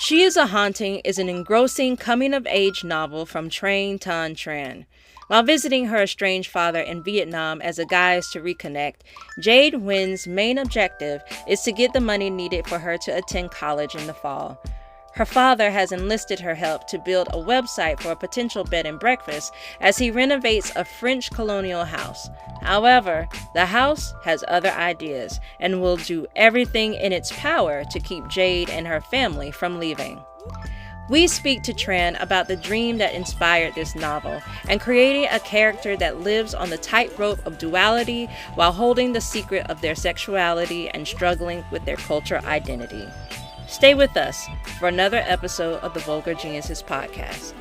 She is a Haunting is an engrossing coming-of-age novel from Tran. While visiting her estranged father in Vietnam as a guise to reconnect, Jade Wynn's main objective is to get the money needed for her to attend college in the fall. Her father has enlisted her help to build a website for a potential bed and breakfast as he renovates a French colonial house. However, the house has other ideas and will do everything in its power to keep Jade and her family from leaving. We speak to Tran about the dream that inspired this novel and creating a character that lives on the tightrope of duality while holding the secret of their sexuality and struggling with their cultural identity. Stay with us for another episode of the Vulgar Geniuses podcast.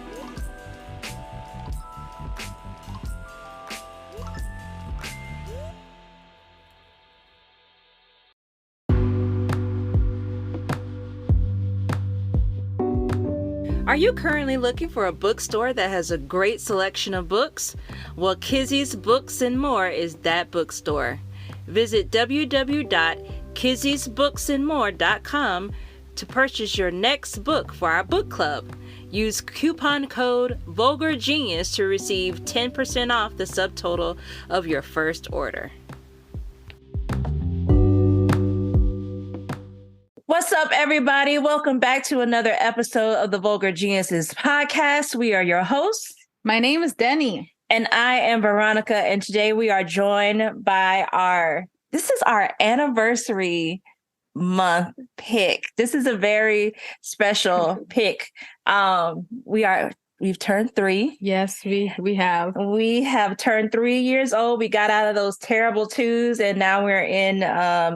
Are you currently looking for a bookstore that has a great selection of books? Well, Kizzy's Books and More is that bookstore. Visit www.kizzy'sbooksandmore.com to purchase your next book for our book club. Use coupon code VulgarGenius to receive 10% off the subtotal of your first order. What's up, everybody? Welcome back to another episode of the Vulgar Geniuses podcast. We are your hosts. My name is Denny. And I am Veronica. And today we are joined by this is our anniversary month pick. This is a very special pick. We've turned 3. Yes, we have. We have turned 3 years old. We got out of those terrible 2s, and now we're in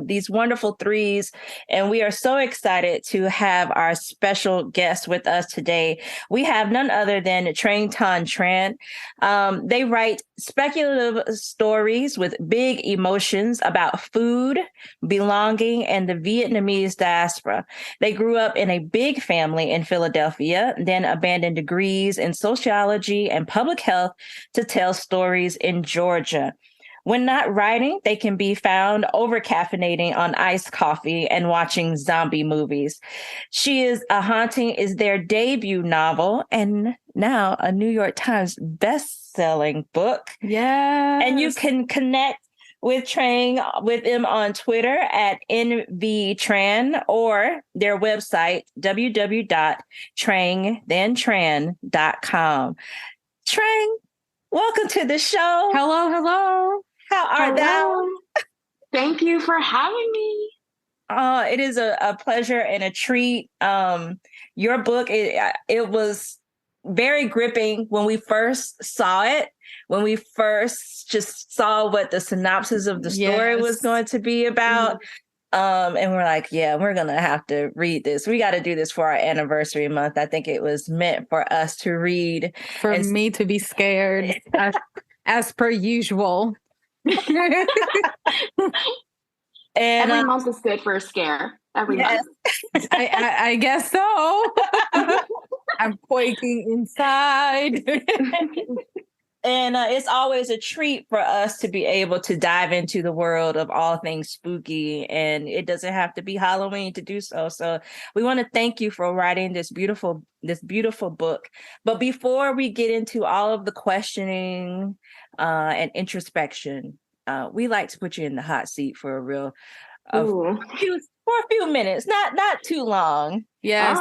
these wonderful 3s. And we are so excited to have our special guest with us today. We have none other than Tran. They write speculative stories with big emotions about food, belonging, and the Vietnamese diaspora. They grew up in a big family in Philadelphia, then abandoned degrees in sociology and public health to tell stories in Georgia. When not writing, they can be found over-caffeinating on iced coffee and watching zombie movies. She is a Haunting is their debut novel and now a New York Times best-selling book. Yes. And you can connect with Trang with them on Twitter at NVTran or their website, www.trangthentran.com. Trang, welcome to the show. Hello. How are thou? Thank you for having me. It is a pleasure and a treat. Your book, it was very gripping when we first saw it. When we first just saw what the synopsis of the story was going to be about. And we're like, yeah, we're going to have to read this. We got to do this for our anniversary month. I think it was meant for us to read. For me to be scared as per usual. And every month is good for a scare. Every month. I guess so. I'm quaking inside. And it's always a treat for us to be able to dive into the world of all things spooky, and it doesn't have to be Halloween to do so. So we want to thank you for writing this beautiful book. But before we get into all of the questioning and introspection, we like to put you in the hot seat for a few minutes, not too long. Yes.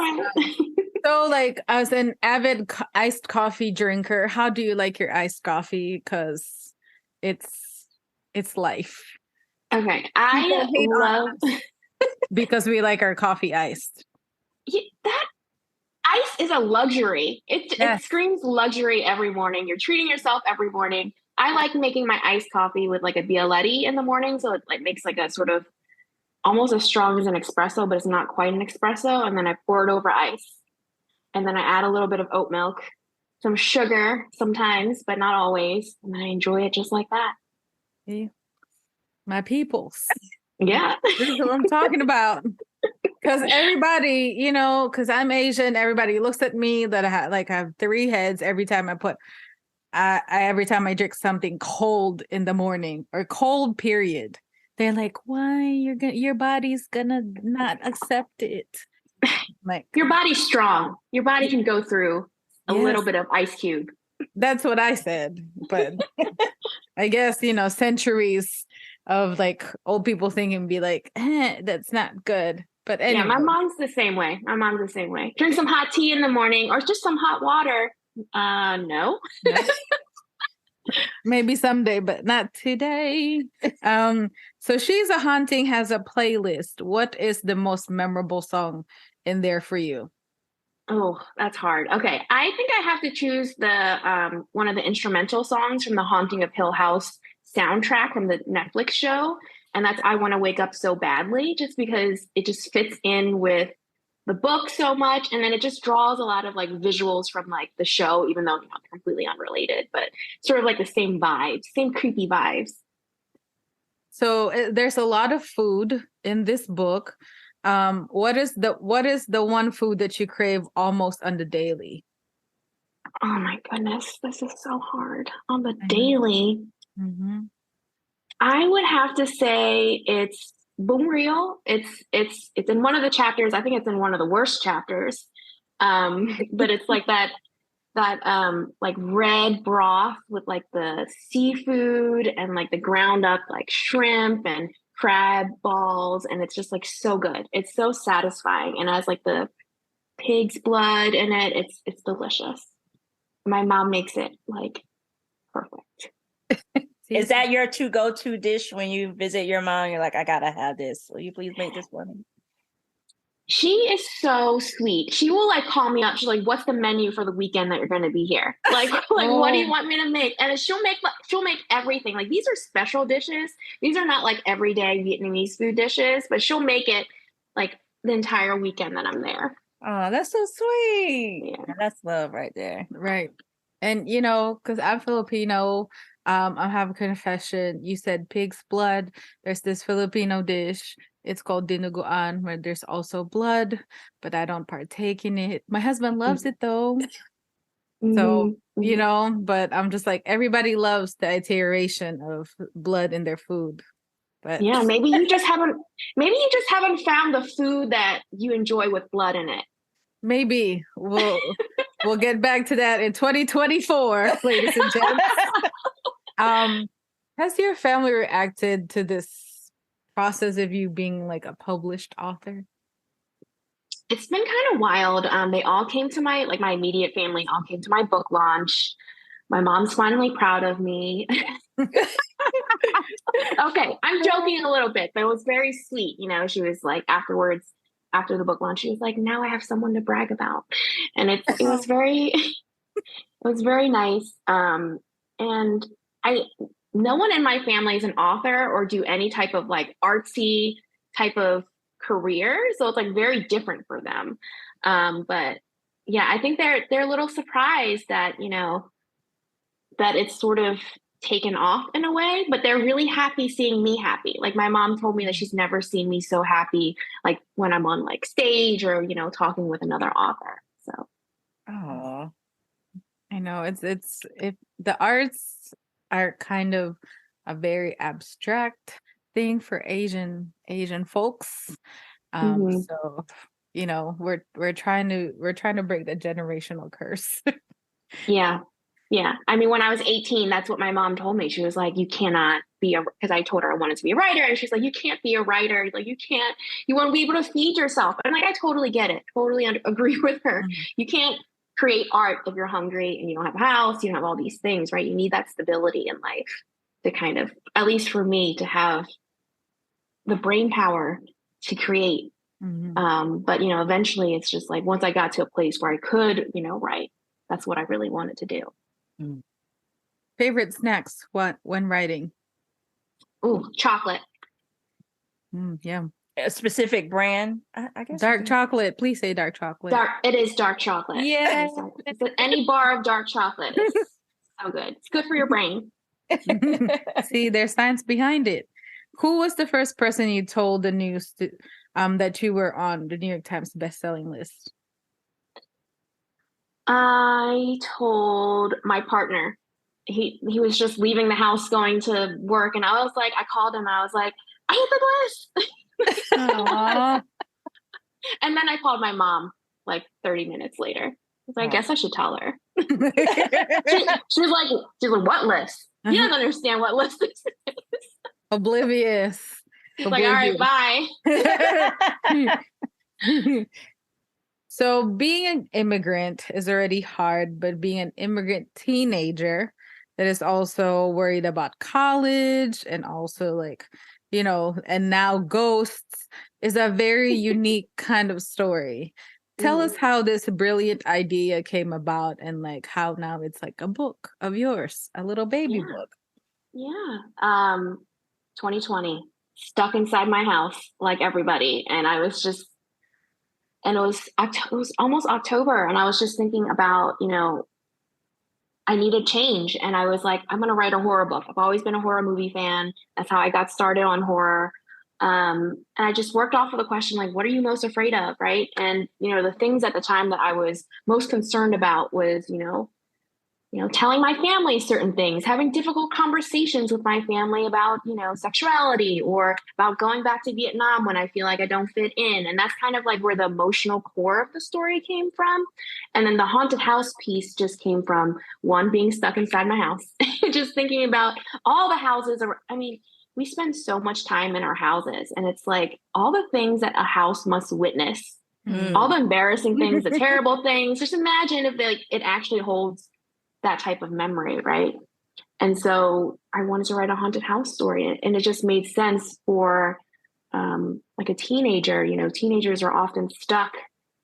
So, like, as an avid iced coffee drinker, how do you like your iced coffee? Because it's life. Okay, I love because we like our coffee iced. That ice is a luxury. It screams luxury every morning. You're treating yourself every morning. I like making my iced coffee with like a Bialetti in the morning, so it like makes like a sort of almost as strong as an espresso, but it's not quite an espresso. And then I pour it over ice. And then I add a little bit of oat milk, some sugar sometimes, but not always. And I enjoy it just like that. Yeah. My peoples. Yeah. This is what I'm talking about. Because everybody, because I'm Asian, everybody looks at me that I have 3 heads every time every time I drink something cold in the morning or cold period. They're like, why your body's gonna not accept it? Like, Your body's strong. Your body can go through a little bit of ice cube. That's what I said. But I guess, centuries of like old people thinking be like, that's not good. But anyway. Yeah, my mom's the same way. Drink some hot tea in the morning or just some hot water. No. Maybe someday, but not today. So She's a Haunting has a playlist. What is the most memorable song in there for you? Oh, that's hard. Okay, I think I have to choose the one of the instrumental songs from the Haunting of Hill House soundtrack from the Netflix show, and that's "I Want to Wake Up So Badly," just because it just fits in with the book so much, and then it just draws a lot of like visuals from like the show, even though they're completely unrelated, but sort of like the same vibes, same creepy vibes. So there's a lot of food in this book. What is the one food that you crave almost on the daily? Oh my goodness, this is so hard. On the daily, I would have to say it's boom reel. It's in one of the chapters. I think it's in one of the worst chapters. But it's like that like red broth with like the seafood and like the ground up like shrimp and crab balls, and it's just like so good. It's so satisfying, and has like the pig's blood in it. It's delicious. My mom makes it like perfect. Is that your go-to dish when you visit your mom? You're like, I gotta have this. Will you please make this for me? She is so sweet. She will like call me up. She's like, "What's the menu for the weekend that you're going to be here? Like, what do you want me to make?" And she'll make everything. Like, these are special dishes. These are not like everyday Vietnamese food dishes, but she'll make it like the entire weekend that I'm there. Oh, that's so sweet. Yeah, that's love right there. Right. And because I'm Filipino, I have a confession. You said pig's blood. There's this Filipino dish. It's called dinuguan, where there's also blood, but I don't partake in it. My husband loves it though. So, but I'm just like, everybody loves the iteration of blood in their food. But yeah, maybe you just haven't found the food that you enjoy with blood in it. Maybe we'll get back to that in 2024, ladies and gents. Has your family reacted to this process of you being like a published author? It's been kind of wild. They all came to my immediate family all came to my book launch. My mom's finally proud of me. Okay, I'm joking a little bit, but it was very sweet. She was like afterwards, after the book launch, she was like, "Now I have someone to brag about," and it was very, it was very nice. And no one in my family is an author or do any type of like artsy type of career, so it's like very different for them. But yeah, I think they're a little surprised that that it's sort of taken off in a way, but they're really happy seeing me happy. Like, my mom told me that she's never seen me so happy, like when I'm on like stage or talking with another author. So, oh, I know it's if the arts are kind of a very abstract thing for Asian folks. So we're trying to break the generational curse. Yeah. I mean, when I was 18, that's what my mom told me. She was like, "You cannot be because I told her I wanted to be a writer. And she's like, "You can't be a writer. Like, you want to be able to feed yourself." And I'm like, I totally get it. Totally agree with her. Mm-hmm. You can't create art if you're hungry and you don't have a house, you don't have all these things, right? You need that stability in life to kind of, at least for me, to have the brain power to create. Mm-hmm. But, eventually it's just like, once I got to a place where I could, write, that's what I really wanted to do. Favorite snacks when writing? Ooh, chocolate. Yeah. A specific brand, I guess. Dark chocolate. Please say dark chocolate. It is dark chocolate. Yeah. Any bar of dark chocolate is so good. It's good for your brain. See, there's science behind it. Who was the first person you told the news to, that you were on the New York Times bestselling list? I told my partner. He was just leaving the house going to work, and I called him. I was like, "I hit the list." And then I called my mom like 30 minutes later. I guess I should tell her. She was like, what list? You don't understand what list this is. Oblivious. She's like, all right, bye. So being an immigrant is already hard, but being an immigrant teenager that is also worried about college and also like, and now ghosts is a very unique kind of story. Tell us how this brilliant idea came about and like how now it's like a book of yours, a little baby book. Yeah. 2020, stuck inside my house like everybody. And I was just, and it was almost October. And I was just thinking about, I needed change. And I was like, I'm going to write a horror book. I've always been a horror movie fan. That's how I got started on horror. And I just worked off of the question, like, what are you most afraid of? Right. And, the things at the time that I was most concerned about was, telling my family certain things, having difficult conversations with my family about, sexuality or about going back to Vietnam when I feel like I don't fit in. And that's kind of like where the emotional core of the story came from. And then the haunted house piece just came from one, being stuck inside my house, just thinking about all the houses. We spend so much time in our houses, and it's like all the things that a house must witness, all the embarrassing things, the terrible things. Just imagine if it actually holds that type of memory, right? And so I wanted to write a haunted house story, and it just made sense for like a teenager. Teenagers are often stuck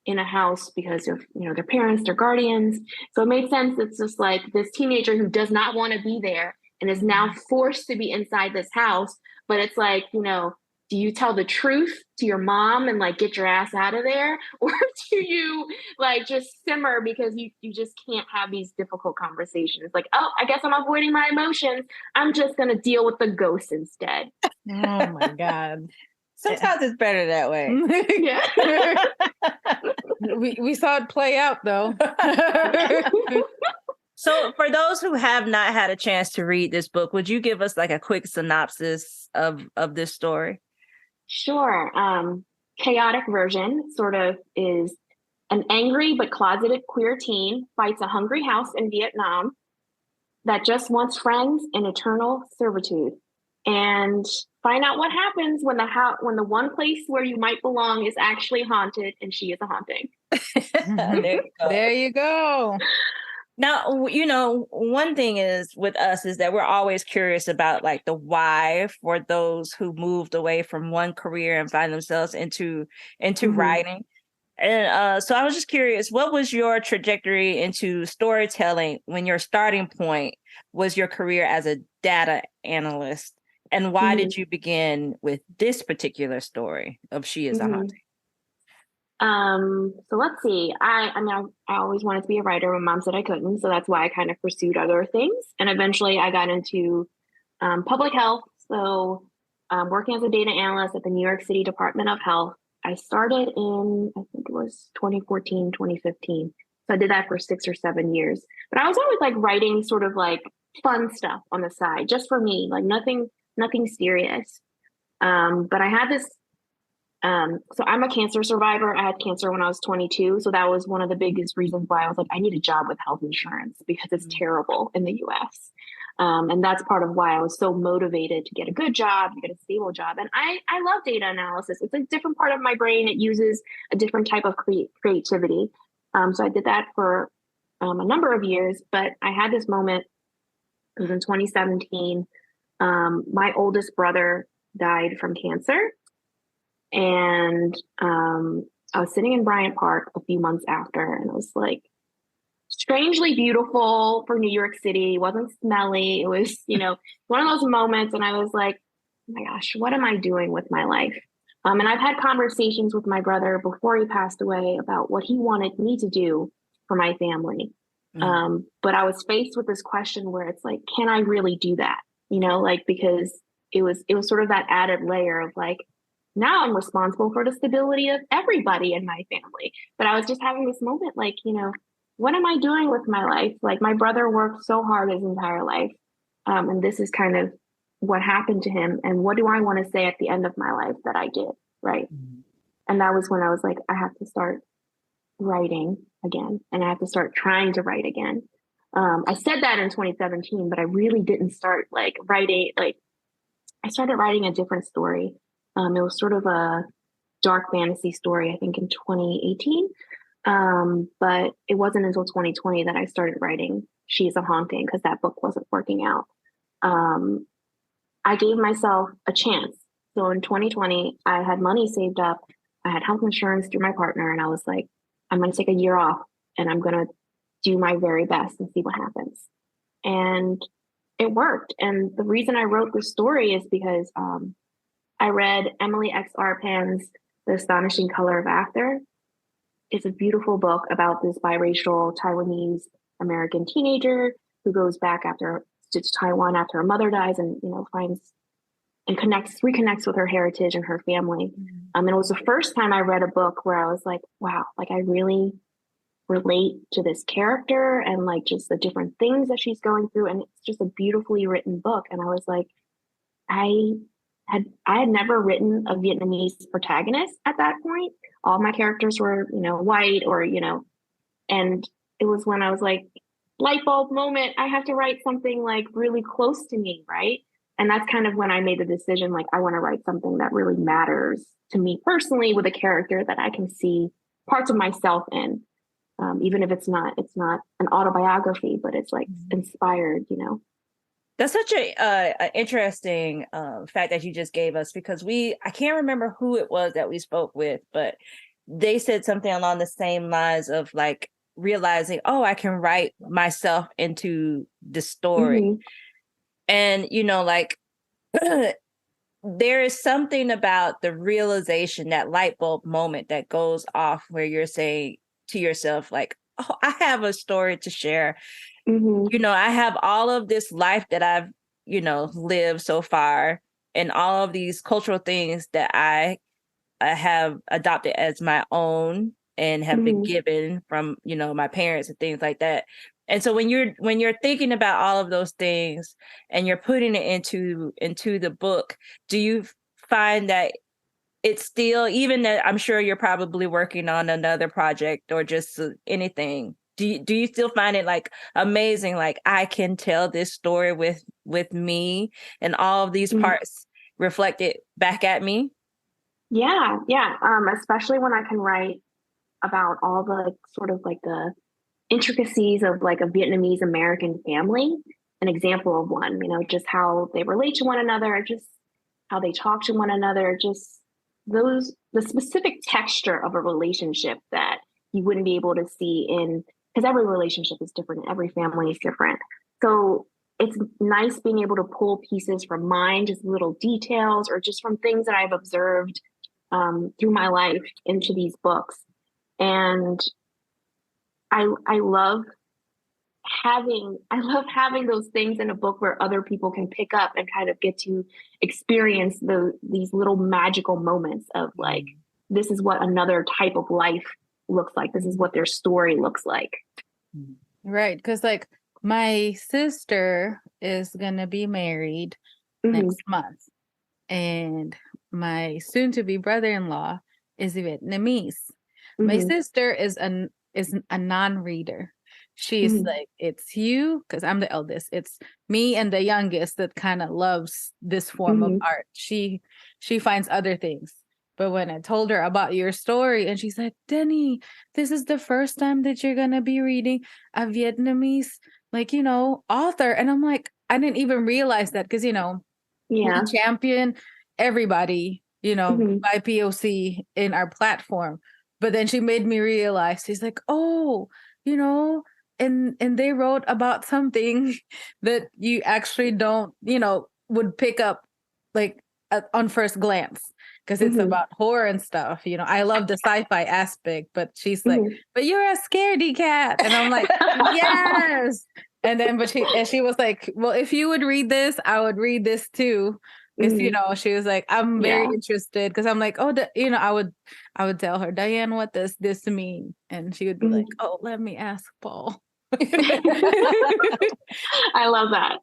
in a house because of their parents, their guardians. So it made sense. It's just like this teenager who does not want to be there and is now forced to be inside this house. But it's like, do you tell the truth to your mom and like get your ass out of there? Or do you like just simmer because you just can't have these difficult conversations? Like, oh, I guess I'm avoiding my emotions. I'm just going to deal with the ghosts instead. Oh my God. Sometimes it's better that way. Yeah. we saw it play out though. So for those who have not had a chance to read this book, would you give us like a quick synopsis of this story? Sure. Chaotic version sort of is an angry but closeted queer teen fights a hungry house in Vietnam that just wants friends and eternal servitude. And find out what happens when the one place where you might belong is actually haunted and she is a haunting. There you go. Now, one thing is with us is that we're always curious about like the why for those who moved away from one career and find themselves into writing. And so I was just curious, what was your trajectory into storytelling when your starting point was your career as a data analyst? And why did you begin with this particular story of She is a Haunting? So let's see. I always wanted to be a writer. My mom said I couldn't, so that's why I kind of pursued other things. And eventually I got into public health. So working as a data analyst at the New York City Department of Health. I started in, I think it was 2014, 2015. So I did that for 6 or 7 years. But I was always like writing sort of like fun stuff on the side, just for me, like nothing serious. But I had this so I'm a cancer survivor. I had cancer when I was 22. So that was one of the biggest reasons why I was like, I need a job with health insurance because it's terrible in the US. And that's part of why I was so motivated to get a good job, to get a stable job. And I love data analysis. It's a different part of my brain. It uses a different type of creativity. So I did that for a number of years, but I had this moment. It was in 2017. My oldest brother died from cancer. And I was sitting in Bryant Park a few months after, and it was like strangely beautiful for New York City. It wasn't smelly. It was, one of those moments. And I was like, oh my gosh, what am I doing with my life? And I've had conversations with my brother before he passed away about what he wanted me to do for my family. But I was faced with this question where it's like, can I really do that? Because it was sort of that added layer of like, now I'm responsible for the stability of everybody in my family. But I was just having this moment like, what am I doing with my life? Like my brother worked so hard his entire life. And this is kind of what happened to him. And what do I want to say at the end of my life that I did? Right. And that was when I was like, I have to start writing again, and I have to start trying to write again. I said that in 2017, but I really didn't start like writing. Like I started writing a different story. It was sort of a dark fantasy story, I think in 2018. But it wasn't until 2020 that I started writing She's a Haunting, because that book wasn't working out. I gave myself a chance. So in 2020, I had money saved up. I had health insurance through my partner, and I was like, I'm going to take a year off and I'm going to do my very best and see what happens. And it worked. And the reason I wrote this story is because I read Emily X. Arpan's The Astonishing Color of After. It's a beautiful book about this biracial Taiwanese American teenager who goes back to Taiwan after her mother dies, and finds and reconnects with her heritage and her family. And it was the first time I read a book where I was like, wow, like I really relate to this character and like just the different things that she's going through. And it's just a beautifully written book. And I was like, I had never written a Vietnamese protagonist at that point. All my characters were, white or, and it was when I was like, light bulb moment, I have to write something like really close to me, right? And that's kind of when I made the decision, like, I want to write something that really matters to me personally, with a character that I can see parts of myself in. Even if it's not an autobiography, but it's like inspired, That's such a interesting fact that you just gave us, because I can't remember who it was that we spoke with, but they said something along the same lines of like realizing, oh, I can write myself into the story. Mm-hmm. And, like there is something about the realization, that light bulb moment that goes off where you're saying to yourself, like, oh, I have a story to share. Mm-hmm. I have all of this life that I've, lived so far, and all of these cultural things that I have adopted as my own and have been given from, my parents and things like that. And so when you're thinking about all of those things and you're putting it into the book, do you find that it's still, even that I'm sure you're probably working on another project or just anything, do you still find it like amazing, like I can tell this story with me and all of these parts reflected back at me? Yeah. Especially when I can write about all the sort of like the intricacies of like a Vietnamese American family. An example of one, just how they relate to one another, just how they talk to one another, just the specific texture of a relationship that you wouldn't be able to see because every relationship is different, every family is different. So it's nice being able to pull pieces from mine, just little details or just from things that I've observed through my life into these books. And I love having those things in a book where other people can pick up and kind of get to experience these little magical moments of like, this is what another type of life looks like. This is what their story looks like. Right. Because like my sister is going to be married next month, and my soon to be brother-in-law is Vietnamese. My sister is a non-reader. She's like, it's you, because I'm the eldest. It's me and the youngest that kind of loves this form of art. She finds other things. But when I told her about your story, and she's like, Denny, this is the first time that you're going to be reading a Vietnamese, like, author. And I'm like, I didn't even realize that, because, we champion everybody, by POC in our platform. But then she made me realize, she's like, oh, and they wrote about something that you actually don't, would pick up like on first glance, because it's about horror and stuff. I love the sci-fi aspect, but she's like, but you're a scaredy cat. And I'm like, yes. And then, she was like, well, if you would read this, I would read this too. Because, she was like, I'm very interested. Because I'm like, oh, I would tell her, Diane, what does this mean? And she would be like, oh, let me ask Paul. I love that.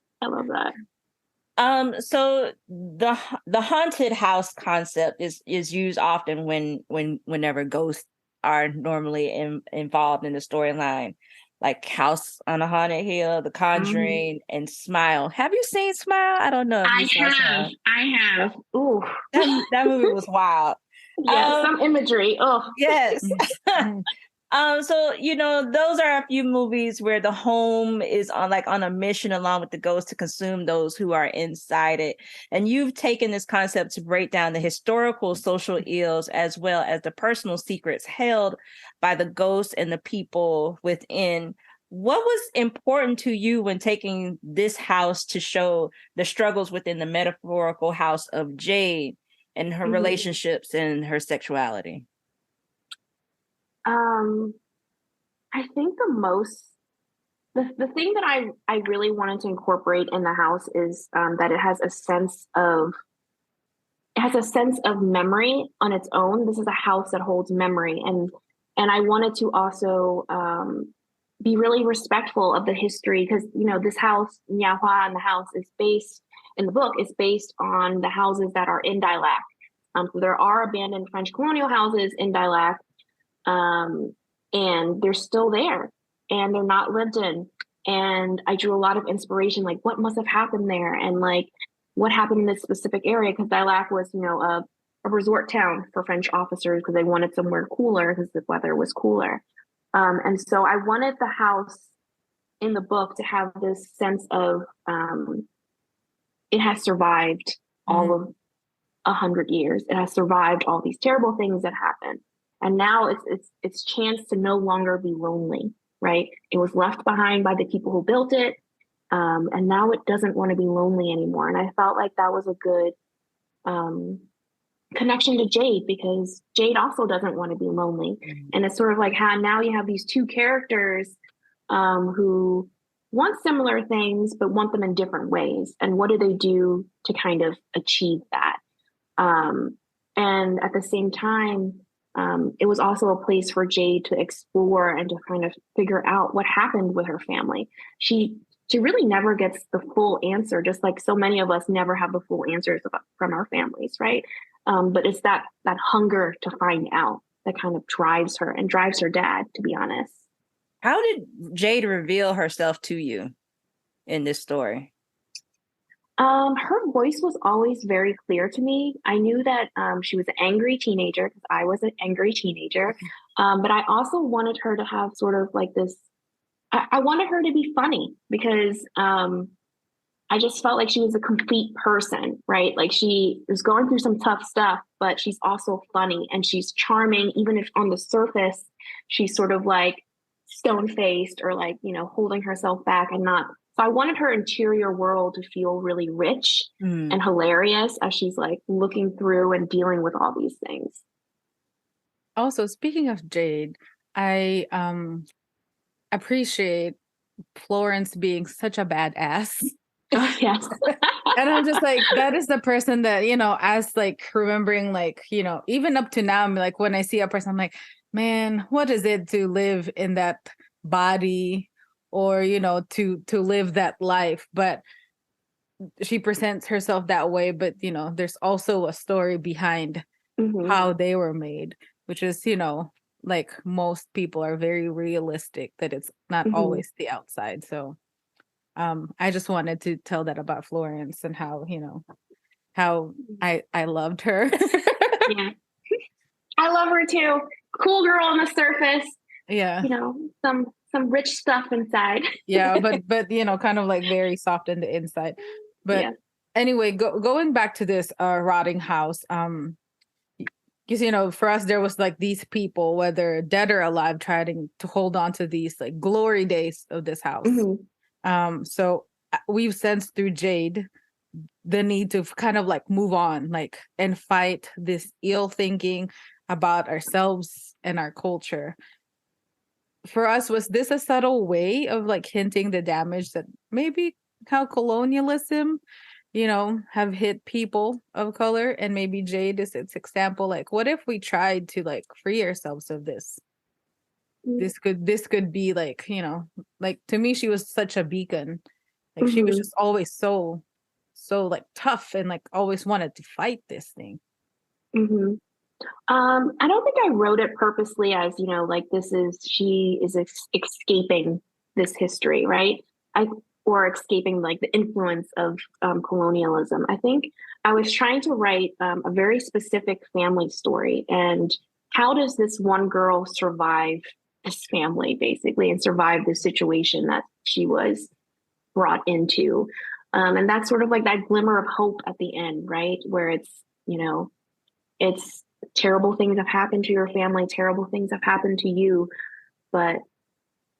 So the haunted house concept is used often whenever ghosts are normally involved in the storyline, like House on a Haunted Hill, The Mhm. Conjuring, and Smile. Have you seen Smile? I don't know if you saw Smile. I have. Ooh. That movie was wild. Yeah, some imagery. Oh. Yes. Mhm. So those are a few movies where the home is on a mission along with the ghost to consume those who are inside it. And you've taken this concept to break down the historical social ills as well as the personal secrets held by the ghosts and the people within. What was important to you when taking this house to show the struggles within the metaphorical house of Jade and her Mhm. relationships and her sexuality? Um, I think the thing that I really wanted to incorporate in the house is that it has a sense of memory on its own. This is a house that holds memory, and I wanted to also be really respectful of the history because this house, Niahua, and the house is based in the book is based on the houses that are in Dilac. So there are abandoned French colonial houses in Dilac, um, and they're still there, and they're not lived in. And I drew a lot of inspiration, like what must have happened there, and like what happened in this specific area, because Dilac was, a resort town for French officers because they wanted somewhere cooler because the weather was cooler. And so I wanted the house in the book to have this sense of it has survived all of 100 years. It has survived all these terrible things that happened, and now it's chance to no longer be lonely. Right? It was left behind by the people who built it, and now it doesn't want to be lonely anymore. And I felt like that was a good um, connection to Jade because Jade also doesn't want to be lonely, and it's sort of like how now you have these two characters who want similar things but want them in different ways, and what do they do to kind of achieve that? Um, and at the same time, it was also a place for Jade to explore and to kind of figure out what happened with her family. She really never gets the full answer, just like so many of us never have the full answers from our families, right? But it's that hunger to find out that kind of drives her and drives her dad, to be honest. How did Jade reveal herself to you in this story? Her voice was always very clear to me. I knew that she was an angry teenager because I was an angry teenager. But I also wanted her to have sort of like this. I wanted her to be funny because I just felt like she was a complete person, right? Like she was going through some tough stuff, but she's also funny and she's charming, even if on the surface she's sort of like stone faced or like, holding herself back and not. So I wanted her interior world to feel really rich and hilarious as she's like looking through and dealing with all these things. Also, speaking of Jade, I appreciate Florence being such a badass. Oh, yes. And I'm just like, that is the person that, as like remembering, like, even up to now, I'm like, when I see a person, I'm like, man, what is it to live in that body or, to live that life? But she presents herself that way. But, there's also a story behind Mm-hmm. how they were made, which is, like most people are very realistic that it's not Mm-hmm. always the outside. So I just wanted to tell that about Florence and how, how I loved her. Yeah. I love her too. Cool girl on the surface. Yeah. Some rich stuff inside. Yeah, but kind of like very soft in the inside. But yeah. Anyway, going back to this rotting house, because for us there was like these people, whether dead or alive, trying to hold on to these like glory days of this house. So we've sensed through Jade the need to kind of like move on, like, and fight this ill thinking about ourselves and our culture. For us, was this a subtle way of like hinting the damage that maybe how colonialism, have hit people of color? And maybe Jade is its example. Like, what if we tried to like free ourselves of this? This could be like, like to me, she was such a beacon. Like she was just always so so like tough and like always wanted to fight this thing? Mm-hmm. I don't think I wrote it purposely as, like she is escaping this history, right? Or escaping like the influence of colonialism. I think I was trying to write a very specific family story, and how does this one girl survive this family basically and survive the situation that she was brought into. And that's sort of like that glimmer of hope at the end, right? Where it's terrible things have happened to your family, terrible things have happened to you, but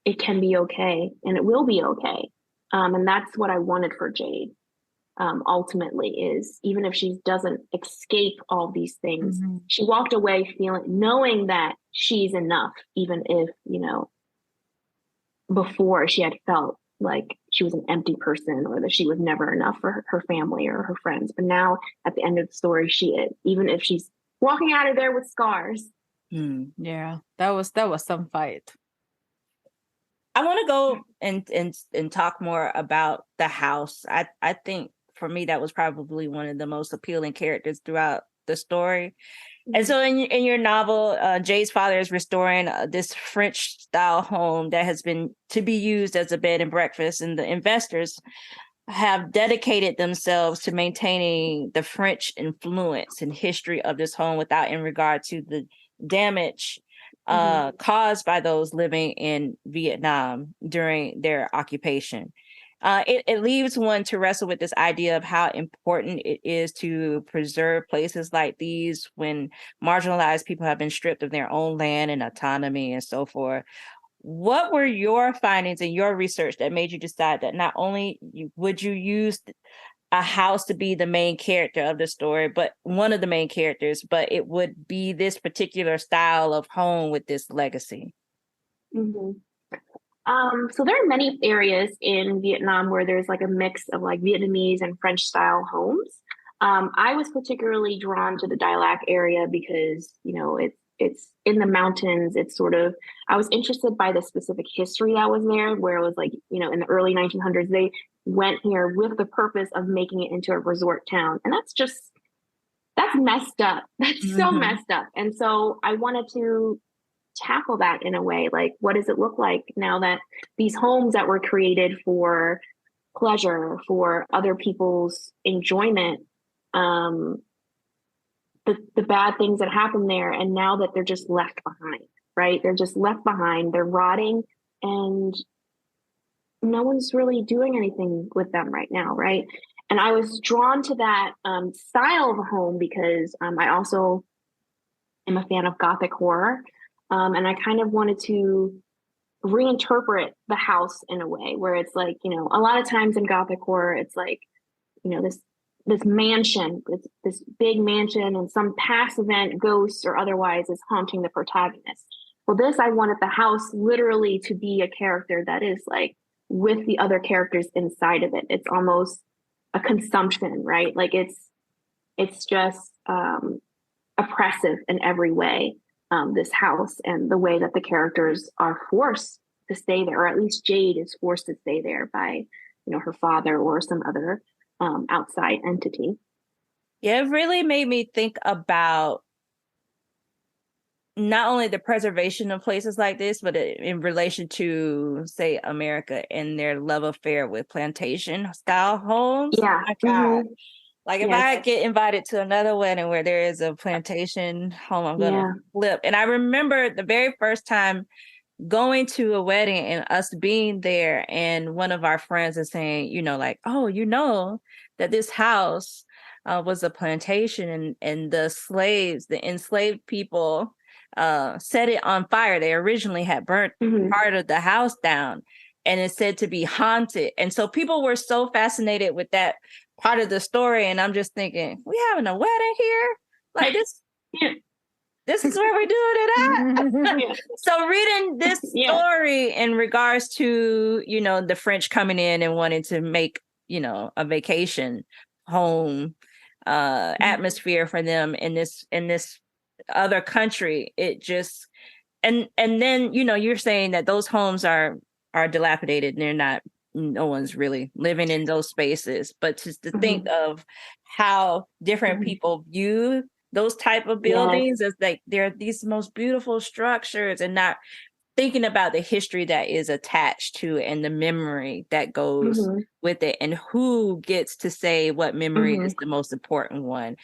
it can be okay and it will be okay. And that's what I wanted for Jade. Ultimately, is even if she doesn't escape all these things, she walked away knowing that she's enough, even if, before she had felt like she was an empty person or that she was never enough for her family or her friends. But now at the end of the story, she is, even if she's walking out of there with scars. Yeah, that was some fight. I want to go and talk more about the house. I think for me that was probably one of the most appealing characters throughout the story. And so in your novel, Jade's father is restoring this French style home that has been to be used as a bed and breakfast, and the investors have dedicated themselves to maintaining the French influence and history of this home without in regard to the damage caused by those living in Vietnam during their occupation. It leaves one to wrestle with this idea of how important it is to preserve places like these when marginalized people have been stripped of their own land and autonomy and so forth. What were your findings in your research that made you decide that not only would you use a house to be the main character of the story, but one of the main characters, but it would be this particular style of home with this legacy? So there are many areas in Vietnam where there's like a mix of like Vietnamese and French style homes. I was particularly drawn to the Dilac area because, it's in the mountains. It's sort of, I was interested by the specific history that was there, where it was like, in the early 1900s, they went here with the purpose of making it into a resort town. And that's messed up. That's so messed up. And so I wanted to tackle that in a way. Like, what does it look like now that these homes that were created for pleasure, for other people's enjoyment, the bad things that happen there, and now that they're just left behind, right? They're just left behind, they're rotting, and no one's really doing anything with them right now, right? And I was drawn to that style of a home because I also am a fan of Gothic horror. And I kind of wanted to reinterpret the house in a way where it's like, a lot of times in Gothic horror, it's like, this mansion, this big mansion, and some past event, ghosts or otherwise, is haunting the protagonist. Well, I wanted the house literally to be a character that is like with the other characters inside of it. It's almost a consumption, right? Like it's just oppressive in every way. This house and the way that the characters are forced to stay there, or at least Jade is forced to stay there by, her father or some other outside entity. Yeah, it really made me think about not only the preservation of places like this, but in relation to, say, America and their love affair with plantation style homes. Yeah. Oh my God. Like if I get invited to another wedding where there is a plantation home, I'm gonna flip. And I remember the very first time going to a wedding and us being there, and one of our friends is saying, like, oh, that this house was a plantation, and the enslaved people set it on fire. They originally had burnt part of the house down, and it's said to be haunted. And so people were so fascinated with that part of the story, and I'm just thinking, we having a wedding here? Like this? This is where we're doing it at. So reading this story in regards to, the French coming in and wanting to make, a vacation home atmosphere for them in this other country, it just, and then, you're saying that those homes are dilapidated and they're not no one's really living in those spaces. But just to think of how different people view those type of buildings as like they're these most beautiful structures, and not thinking about the history that is attached to and the memory that goes with it, and who gets to say what memory is the most important one.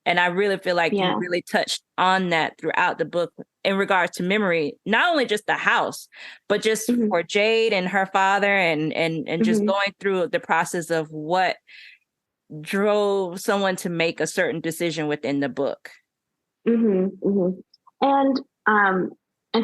And I really feel like you really touched on that throughout the book in regards to memory, not only just the house, but just for Jade and her father, and just going through the process of what drove someone to make a certain decision within the book. And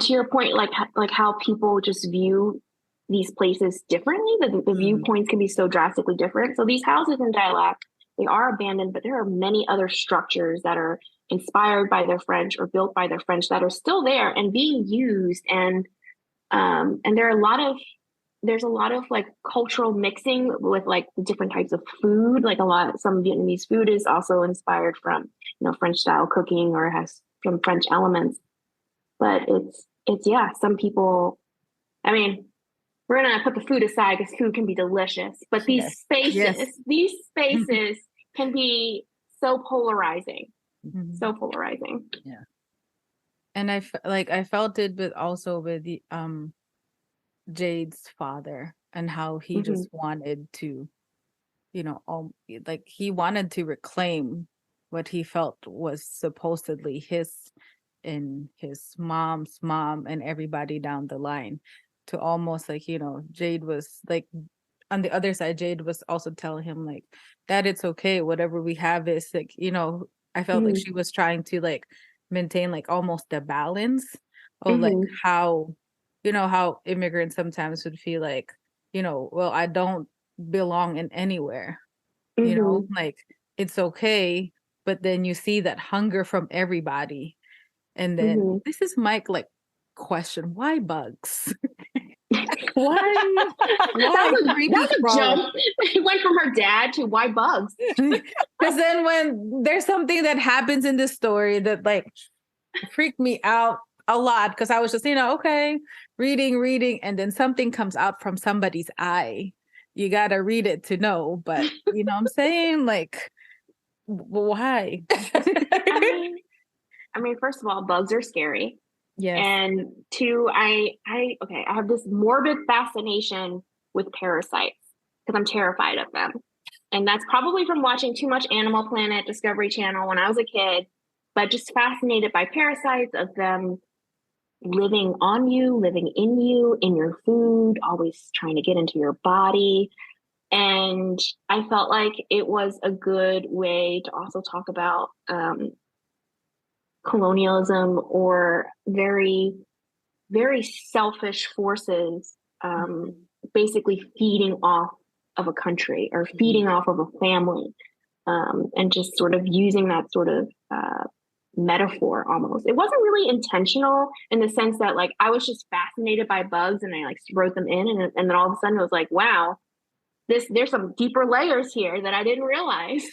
to your point, like how people just view these places differently, the viewpoints can be so drastically different. So these houses in Dilac, they are abandoned, but there are many other structures that are inspired by their French or built by their French that are still there and being used. And there's a lot of like cultural mixing with like the different types of food. Like some Vietnamese food is also inspired from, French style cooking or has some French elements. But it's some people, I mean, we're going to put the food aside because food can be delicious, but these spaces can be so polarizing. So polarizing. Yeah. And I felt it with the Jade's father, and how he just wanted to, he wanted to reclaim what he felt was supposedly his and his mom's mom and everybody down the line, to almost Jade was like, on the other side, Jade was also telling him like that it's okay, whatever we have is like, I felt like she was trying to like maintain like almost the balance of like how, how immigrants sometimes would feel like, well, I don't belong in anywhere, like it's okay. But then you see that hunger from everybody. And then this is Mike like question, why bugs? Why? That was a jump. It went from her dad to why bugs? Because then when there's something that happens in this story that like freaked me out a lot, because I was just, okay, reading, and then something comes out from somebody's eye. You got to read it to know. But you know what I'm saying? Like, why? I mean, first of all, bugs are scary. Yes. And two, I have this morbid fascination with parasites because I'm terrified of them. And that's probably from watching too much Animal Planet, Discovery Channel when I was a kid, but just fascinated by parasites, of them living on you, living in you, in your food, always trying to get into your body. And I felt like it was a good way to also talk about colonialism, or very, very selfish forces basically feeding off of a country or feeding off of a family, and just sort of using that sort of metaphor almost. It wasn't really intentional in the sense that like I was just fascinated by bugs and I like wrote them in, and then all of a sudden it was like, wow, there's some deeper layers here that I didn't realize.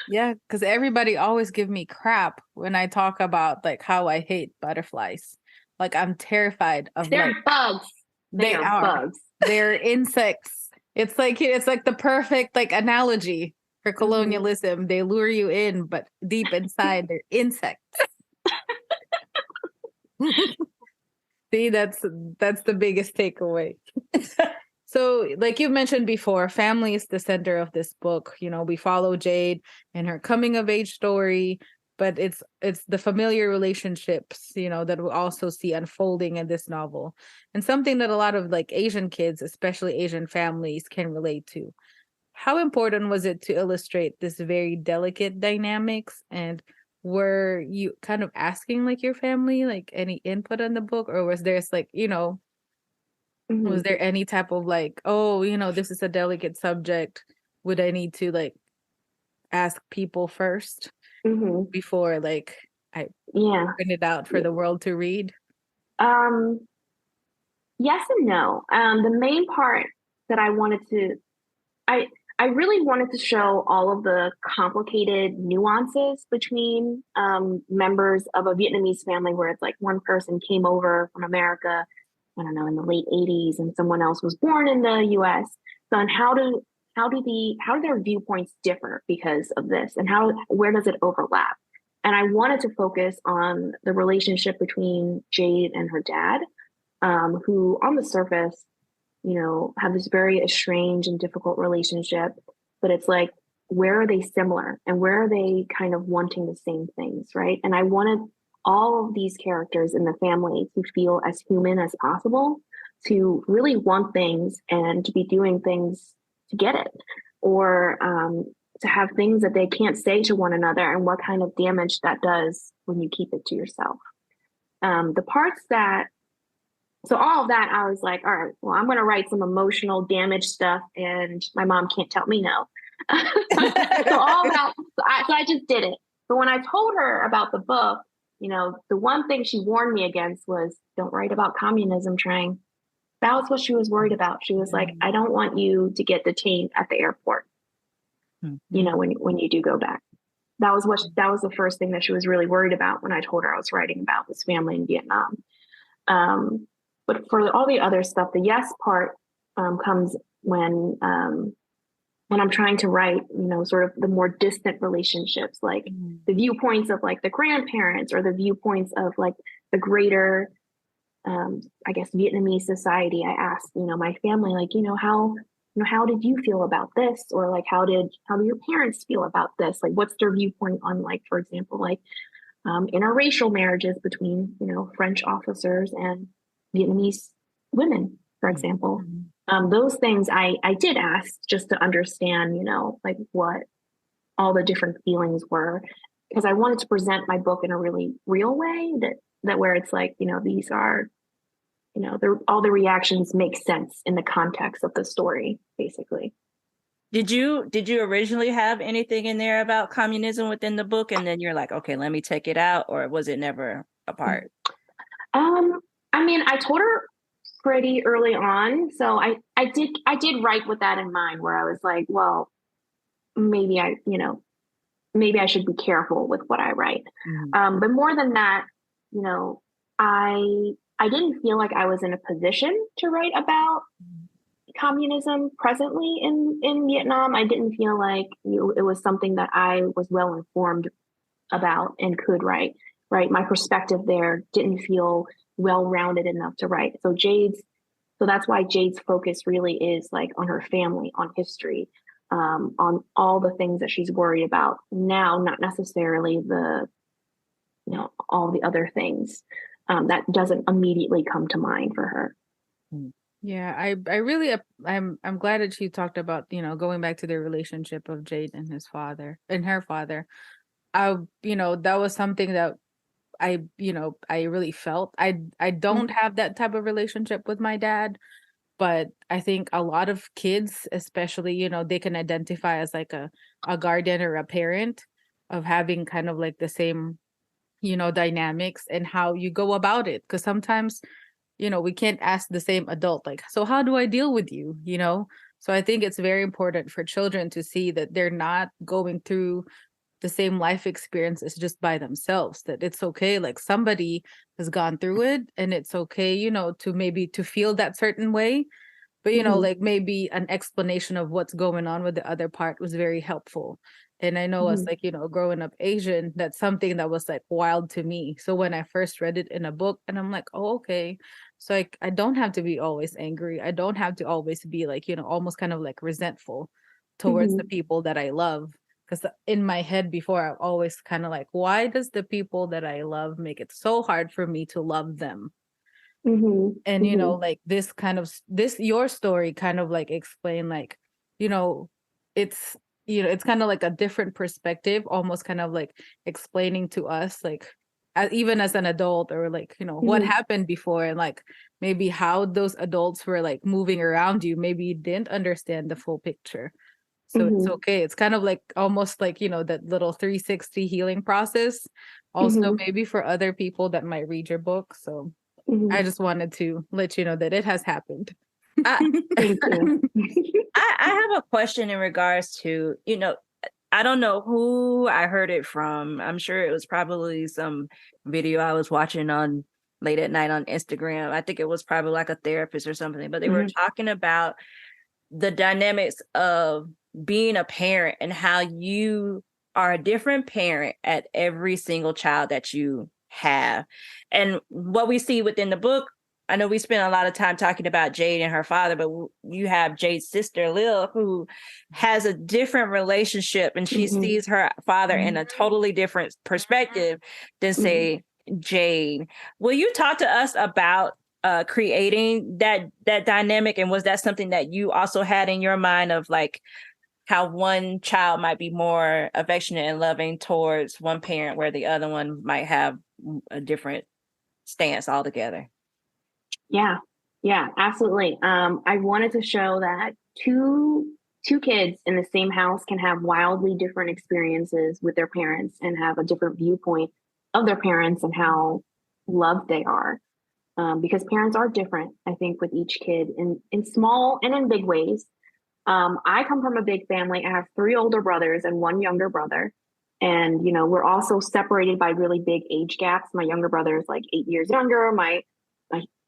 Yeah, because everybody always give me crap when I talk about like how I hate butterflies. Like I'm terrified of They're bugs. They are bugs. They're insects. It's like the perfect like analogy for colonialism. They lure you in, but deep inside they're insects. See, that's the biggest takeaway. So, like you mentioned before, family is the center of this book. We follow Jade and her coming of age story, but it's the familiar relationships, that we also see unfolding in this novel, and something that a lot of like Asian kids, especially Asian families, can relate to. How important was it to illustrate this very delicate dynamics? And were you kind of asking like your family like any input on the book, or was there like, was there any type of like, oh, this is a delicate subject, would I need to like ask people first before like I print it out for the world to read? Yes and no. The main part that I really wanted to show all of the complicated nuances between members of a Vietnamese family, where it's like one person came over from America I don't know, in the late 80s and someone else was born in the US. So and how do their viewpoints differ because of this, and where does it overlap? And I wanted to focus on the relationship between Jade and her dad, who on the surface, have this very estranged and difficult relationship, but it's like, where are they similar and where are they kind of wanting the same things, right? And I wanted all of these characters in the family to feel as human as possible, to really want things and to be doing things to get it, or to have things that they can't say to one another, and what kind of damage that does when you keep it to yourself. The parts that So all of that, I was like, all right, well, I'm going to write some emotional damage stuff, and my mom can't tell me no. So all that, so I just did it. But when I told her about the book, the one thing she warned me against was, don't write about communism, Trang. That was what she was worried about. She was like, I don't want you to get detained at the airport, when you do go back. That was the first thing that she was really worried about when I told her I was writing about this family in Vietnam. But for all the other stuff, the yes part comes when I'm trying to write, sort of the more distant relationships, like the viewpoints of like the grandparents, or the viewpoints of like the greater, I guess, Vietnamese society. I asked, my family, like, how did you feel about this? Or like, how do your parents feel about this? Like, what's their viewpoint on, like, for example, like interracial marriages between, French officers and Vietnamese women, for example. Those things I did ask, just to understand, like what all the different feelings were, because I wanted to present my book in a really real way, that where it's like, these are, all the reactions make sense in the context of the story, basically. Did you originally have anything in there about communism within the book, and then you're like, okay, let me take it out, or was it never a part? I mean, I told her pretty early on, so I did write with that in mind, where I was like, well, maybe I should be careful with what I write. But more than that, I didn't feel like I was in a position to write about communism presently in Vietnam. I didn't feel like it was something that I was well informed about and could write. Right, my perspective there didn't feel well-rounded enough to write. So that's why Jade's focus really is like on her family, on history, on all the things that she's worried about now, not necessarily all the other things that doesn't immediately come to mind for her. Yeah, I really, I'm glad that she talked about, going back to the relationship of Jade and his father and her father. That was something that I really felt. I don't have that type of relationship with my dad, but I think a lot of kids, especially, they can identify as like a guardian or a parent, of having kind of like the same, dynamics and how you go about it. Because sometimes, we can't ask the same adult, like, so how do I deal with you? So I think it's very important for children to see that they're not going through the same life experience is just by themselves, that it's okay, like somebody has gone through it, and it's okay, to feel that certain way, but like maybe an explanation of what's going on with the other part was very helpful. And I know as like, growing up Asian, that's something that was like wild to me. So when I first read it in a book, and I'm like, oh, okay, so I don't have to be always angry, I don't have to always be like, almost kind of like resentful towards the people that I love. Because in my head before, I'm always kind of like, why does the people that I love make it so hard for me to love them? And, like this your story kind of like explain, like, it's, it's kind of like a different perspective, almost kind of like explaining to us, like, even as an adult, or like, what happened before, and like maybe how those adults were like moving around you. Maybe you didn't understand the full picture. So it's okay. It's kind of like almost like, that little 360 healing process. Also, maybe for other people that might read your book. So I just wanted to let you know that it has happened. Thank you. I have a question in regards to, I don't know who I heard it from. I'm sure it was probably some video I was watching on late at night on Instagram. I think it was probably like a therapist or something, but they were talking about the dynamics of being a parent and how you are a different parent at every single child that you have. And what we see within the book, I know we spent a lot of time talking about Jade and her father, but you have Jade's sister, Lil, who has a different relationship, and she sees her father in a totally different perspective than, say, Jade. Will you talk to us about creating that dynamic? And was that something that you also had in your mind, of like how one child might be more affectionate and loving towards one parent, where the other one might have a different stance altogether? Yeah, absolutely. I wanted to show that two kids in the same house can have wildly different experiences with their parents and have a different viewpoint of their parents and how loved they are. Because parents are different, I think, with each kid in small and in big ways. I come from a big family. I have 3 older brothers and 1 younger brother. And, we're also separated by really big age gaps. My younger brother is like 8 years younger. My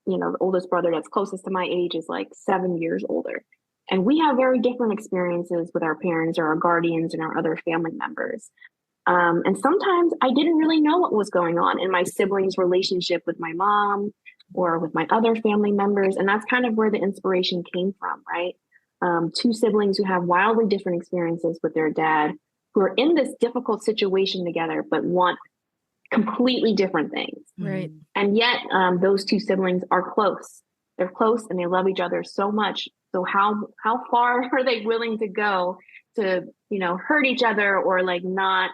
the oldest brother that's closest to my age is like 7 years older. And we have very different experiences with our parents or our guardians and our other family members. And sometimes I didn't really know what was going on in my siblings' relationship with my mom or with my other family members. And that's kind of where the inspiration came from, right? 2 siblings who have wildly different experiences with their dad, who are in this difficult situation together, but want completely different things. Right. And yet those 2 siblings are close. They're close and they love each other so much. So how far are they willing to go to, hurt each other or like not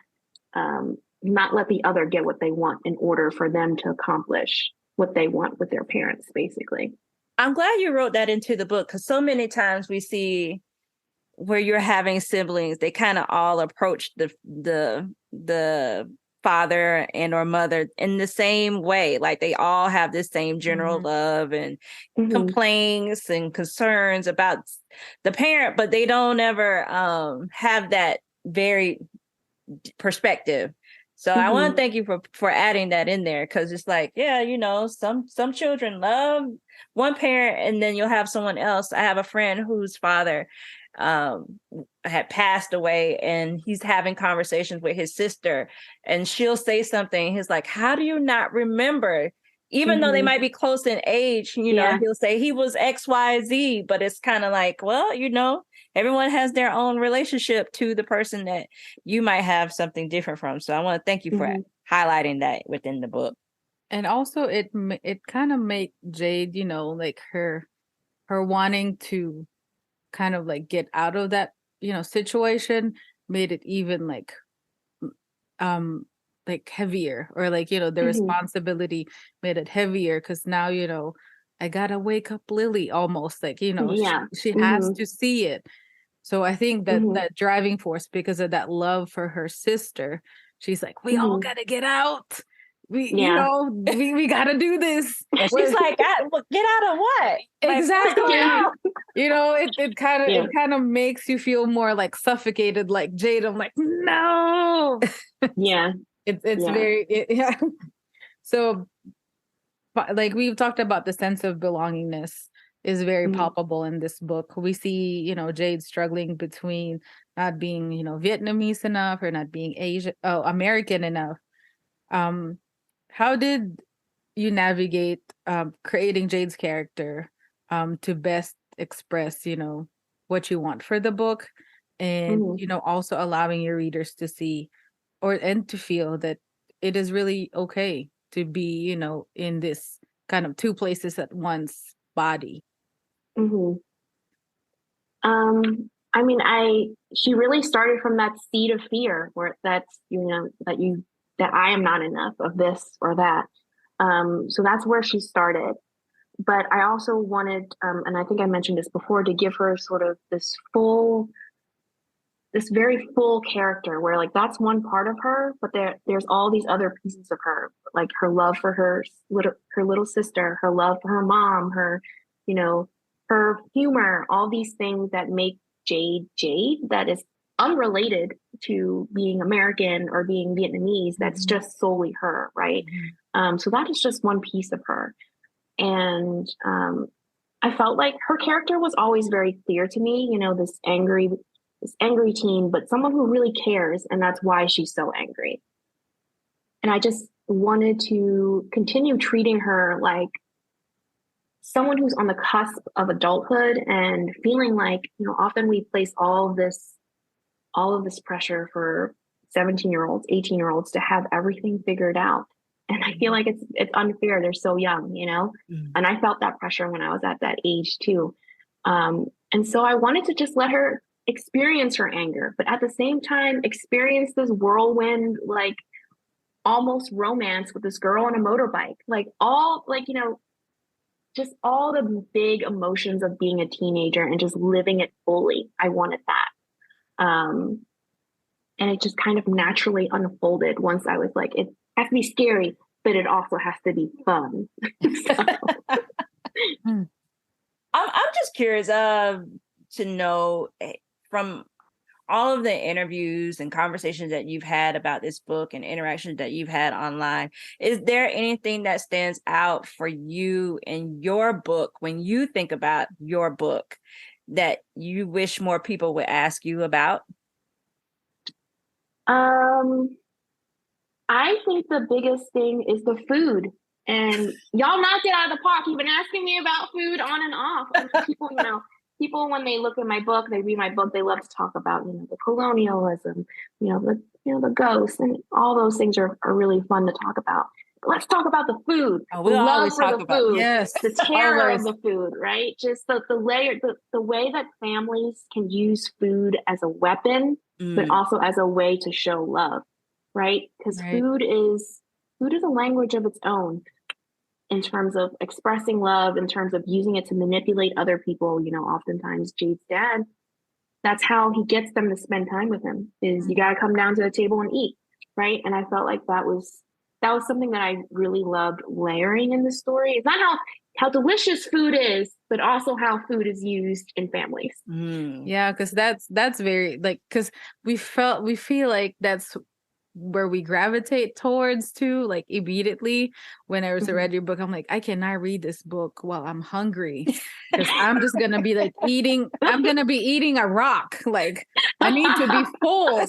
let the other get what they want in order for them to accomplish what they want with their parents, basically. I'm glad you wrote that into the book, because so many times we see where you're having siblings, they kind of all approach the father and or mother in the same way. Like they all have this same general love and complaints and concerns about the parent, but they don't ever have that very perspective. So I want to thank you for adding that in there, because it's like, some children love one parent and then you'll have someone else. I have a friend whose father had passed away, and he's having conversations with his sister, and she'll say something. He's like, how do you not remember? Even though they might be close in age, he'll say he was XYZ, but it's kind of like, well, everyone has their own relationship to the person that you might have something different from. So I want to thank you for highlighting that within the book. And also it kind of made Jade, like her wanting to kind of like get out of that, situation, made it even like heavier, or like, the responsibility made it heavier, because now, I gotta wake up Lily, almost like, she has to see it. So I think that that driving force, because of that love for her sister, she's like, we all gotta get out. We gotta do this. And she's like, get out of what? Exactly. It kind of makes you feel more like suffocated, like Jade. I'm like, no. It's very. So, like we've talked about, the sense of belongingness is very palpable in this book. We see, Jade struggling between not being, Vietnamese enough or not being American enough. How did you navigate creating Jade's character to best express, what you want for the book, and also allowing your readers to see and to feel that it is really okay to be, in this kind of 2 places at once body? She really started from that seed of fear, where that's, that I am not enough of this or that. So that's where she started. But I also wanted, and I think I mentioned this before, to give her sort of this very full character, where like that's one part of her, but there's all these other pieces of her, like her love for her little sister, her love for her mom, her humor, all these things that make Jade, that is unrelated to being American or being Vietnamese. That's just solely her, right? So that is just one piece of her. And I felt like her character was always very clear to me, you know, this angry teen, but someone who really cares, and that's why she's so angry. And I just wanted to continue treating her like someone who's on the cusp of adulthood and feeling like, you know, often we place all of this pressure for 17-year-olds, 18-year-olds to have everything figured out. And I feel like it's unfair. They're so young, you know? Mm. And I felt that pressure when I was at that age too. And so I wanted to just let her experience her anger, but at the same time, experience this whirlwind, like almost romance with this girl on a motorbike, like all, like, you know, just all the big emotions of being a teenager and just living it fully. I wanted that. And it just kind of naturally unfolded once I was like, it has to be scary, but it also has to be fun. I'm just curious to know from all of the interviews and conversations that you've had about this book and interactions that you've had online, is there anything that stands out for you in your book when you think about your book that you wish more people would ask you about? I think the biggest thing is the food. And y'all knocked it out of the park. You've been asking me about food on and off. I mean, people, you know, people, when they look at my book, they read my book, they love to talk about, you know, the colonialism, the ghosts, and all those things are really fun to talk about. But let's talk about the food. We'll the love for the food. Yes. The terror of the food, right? Just the way that families can use food as a weapon, but also as a way to show love, right? Because food is a language of its own in terms of expressing love, in terms of using it to manipulate other people. You know, oftentimes Jade's dad, that's how he gets them to spend time with him, is you got to come down to the table and eat, right? And I felt like that was something that I really loved layering in the story. It's not how delicious food is, but also how food is used in families. Yeah, because that's very, like, because we feel like that's where we gravitate towards too, like immediately. When I was read your book, I'm like, I cannot read this book while I'm hungry, because I'm just gonna be like I'm gonna be eating a rock. Like, I need to be full,